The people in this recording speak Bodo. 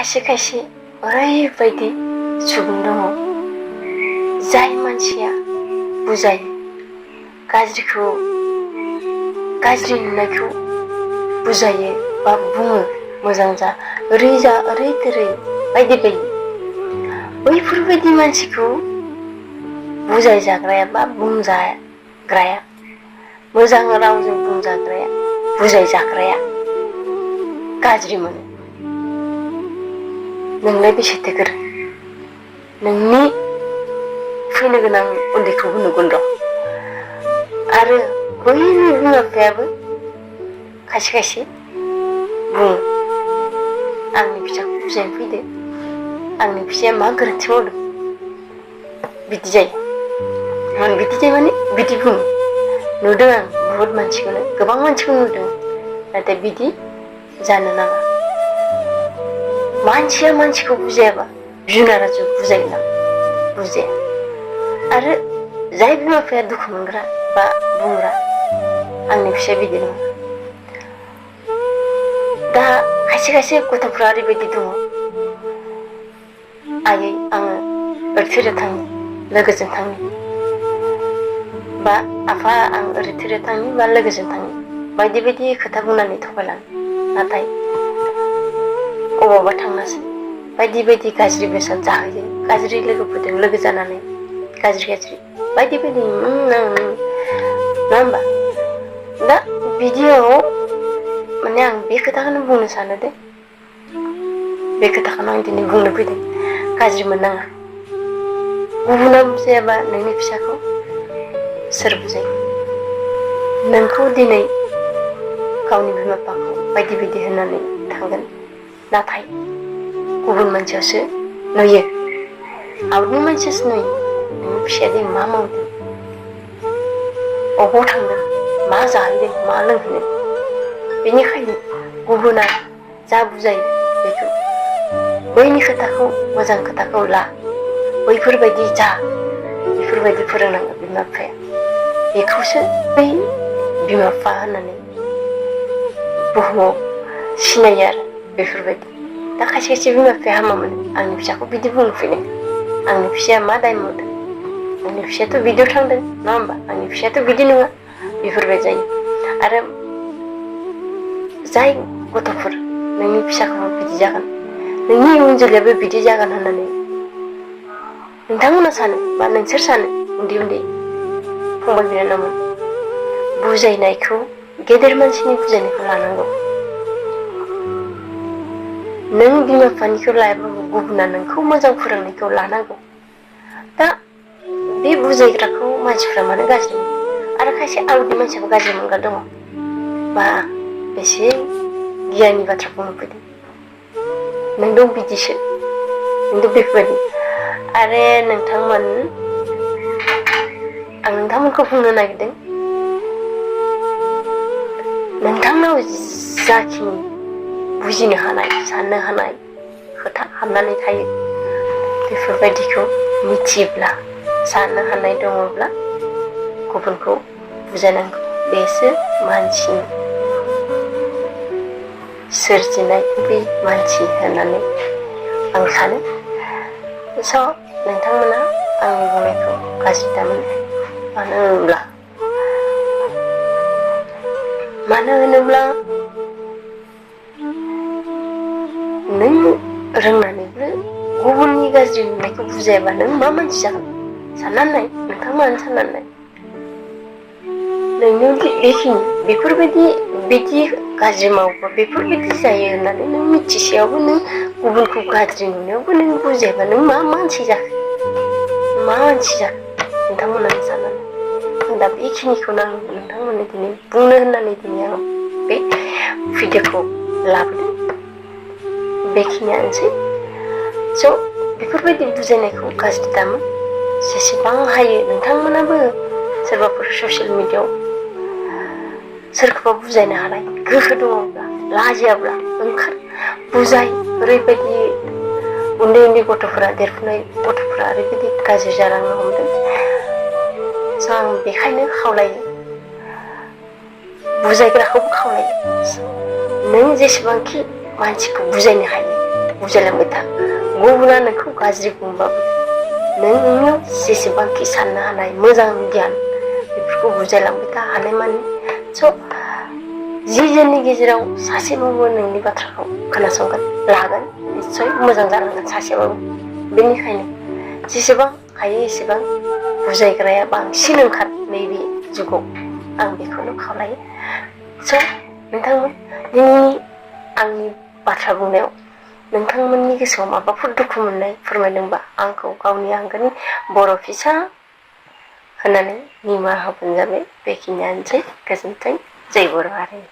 खायसे खायसे ओरैबायदि सुबुं दङ जाय मानसिया बुजायो गाज्रिखौ गाज्रि नुनायखौ बुजायो बा बुङो मोजां जा ओरै थोरै बायदि बायदि बैफोरबायदि मानसिखौ बुजायजाग्राया बा बुंजाग्राया मोजां रावजों बुंजाग्राया बुजायजाग्राया गाज्रि मोनो। नोंलाय बेसेथो गोरों नोंनि फैनो गोनां उन्दैखौबो नुगोन र'। आरो बैनि बिमा बिफायाबो खायसे खायसे बुङो आंनि फिसाखौ बुजायनो फैदो आंनि फिसाया मा गोरोन्थि मावदों बिदि जायो माने बिदि बुङो। नुदों आं बुहुद मानसिखौनो गोबां मानसिखौ नुदों नाथाय बिदि जानो नाङा। मानसिया मानसिखौ बुजायाबा जुनारासो बुजायगोन बुजाया। आरो जाय बिमा बिफाया दुखु मोनग्रा बा बुंग्रा आंनि फिसाया बिदि नङा। दा खायसे खायसे गथ'फ्रा ओरैबायदि दङ आयै आङो ओरै थोरै थांनि लोगोजों थांनि बा आफा आं ओरै थोरै थांनि बा लोगोजों थांनि बायदि बायदि खोथा बुंनानै थगायलाङो। नाथाय अबावबा थांनासै बायदि बायदि गाज्रि बेसाद जाहैयो गाज्रि लोगोफोरजों लोगो जानानै गाज्रि बायदि बायदि नङा होमबा। दा बिदियाव माने आं बे खोथाखौनो बुंनो सानो दे बे खोथाखौनो आं दिनै बुंनो फैदों गाज्रि मोननाङा। गुबुना बुजायाबा नोंनि फिसाखौ सोर बुजायगोन। नोंखौ दिनै गावनि बिमा बिफाखौ बायदि बायदि होननानै थांगोन नाथाय गुबुन मानसियासो नुयो आउटनि मानसियासो नुयो नोंनि फिसाया दि मा मावदों अबाव थांदों मा जाहैदों मा लोंहैदों। बेनिखायनो गुबुना जा बुजायो बेखौ बैनि खोथाखौ मोजां खोथाखौ ला बैफोरबायदि जा बेफोरबायदि फोरोंनांगौ बिमा बिफाया। बेखौसो बै बिमा बिफा होननानै बुहुमाव सिनायो आरो बेफोरबायदि। दा खायसे खायसे बिमा बिफाया हामा मोनो आंनि फिसाखौ बिदि बुंफैदों आंनि फिसाया मा दाय मावदों आंनि फिसायाथ' बिदियाव थांदों नङा होमबा आंनि फिसायाथ' बिदि नङा बेफोरबायदि जायो। आरो जाय गथ'फोर नोंनि फिसाखौ बिदि जागोन नोंनि इयुन जोलैयाबो बिदि जागोन होननानै नोंथांमोना सानो बा नोंसोर सानो उन्दै उन्दै फंबाय बिनानावमोन बुजायनायखौ गेदेर मानसिनि बुजायनायखौ लानांगौ। नों बिमा बिफानिखौ लायाबाबो गुबुना नोंखौ मोजां फोरोंनायखौ लानांगौ। दा बे बुजायग्राखौ मानसिफ्रा मानो गाज्रि मोनो आरो खायसे आउटनि मानसियाबो गाज्रि मोनग्रा दङ बा एसे गियाननि बाथ्रा बुंनो फैदों नोंथ' बिदिसो नोंथ' बेफोरबायदि। आरो नोंथांमोन आं नोंथांमोनखौ बुंनो नागिरदों नोंथांनाव जाखिनि बुजिनो हानाय साननो हानाय खोथा हाबनानै थायो बेफोरबायदिखौ मिथियोब्ला साननो हानाय दङब्ला गुबुनखौ बुजायनांगौ। बेसो मानसिनि सोरजिनाय बे मानसि होननानै आं सानो। स' नोंथांमोना आंनि बुंनायखौ गाज्रि दामोन। मानो होनोब्ला नों रोंनानैबो गुबुननि गाज्रि नुनायखौ बुजायाबा नों मा मानसि जागोन साननानै नाय नोंथांमोनानो साननानै नाय। नोंनि बेखिनि बेफोरबायदि बिदि गाज्रि मावोबा बेफोरबायदि जायो होननानै नों मिथिसेयावबो नों गुबुनखौ गाज्रि नुनायावबो नों बुजायाबा नों मा मानसि जाखो मा मानसि जाखो नोंथांमोनानो साननानै। आं दा बेखिनिखौनो आं नोंथांमोननो दिनै बुंनो होननानै दिनै आं बे भिडिअखौ लाबोदों। बेखिनियानोसै। स' बेफोरबायदि बुजायनायखौ गाज्रि दामोन जेसेबां हायो नोंथांमोनाबो सोरबाफोर ससियेल मिडियाआव सोरखौबा बुजायनो हानाय गोहो दङब्ला लाजियाब्ला ओंखार बुजाय। ओरैबायदि उन्दै उन्दै गथ'फोरा देरफुनाय गथ'फोरा ओरैबायदि गाज्रि जालांनो हमदों। स' आं बेखायनो खावलायो बुजायग्राखौबो खावलायो नों जेसेबांखि मानसिखौ बुजायनो हायो बुजायलांबाय था गुबुना नोंखौ गाज्रि बुंबाबो नोंनियाव जेसेबांखि साननो हानाय मोजां गियान बेफोरखौ बुजायलांबाय था हानायमानि स' जि जोननि गेजेराव सासेबाबो नोंनि बाथ्राखौ खोनासंगोन लागोन निस्सय मोजां जालांगोन सासेबाबो बेनिखायनो जेसेबां हायो एसेबां बुजायग्राया बांसिन ओंखार नैबे जुगाव आं बेखौनो खावलायो स' नोंथांमोन दिनैनि आंनि बाथ्रा बुंनायाव नोंथांमोननि गोसोआव माबाफोर दुखु मोननाय फोरमायदोंबा आंखौ गावनि आंगोनि बर' फिसा होननानै निमाहा होबानो जाबाय बेखिनियानोसै गोजोन्थों जय बर' हारि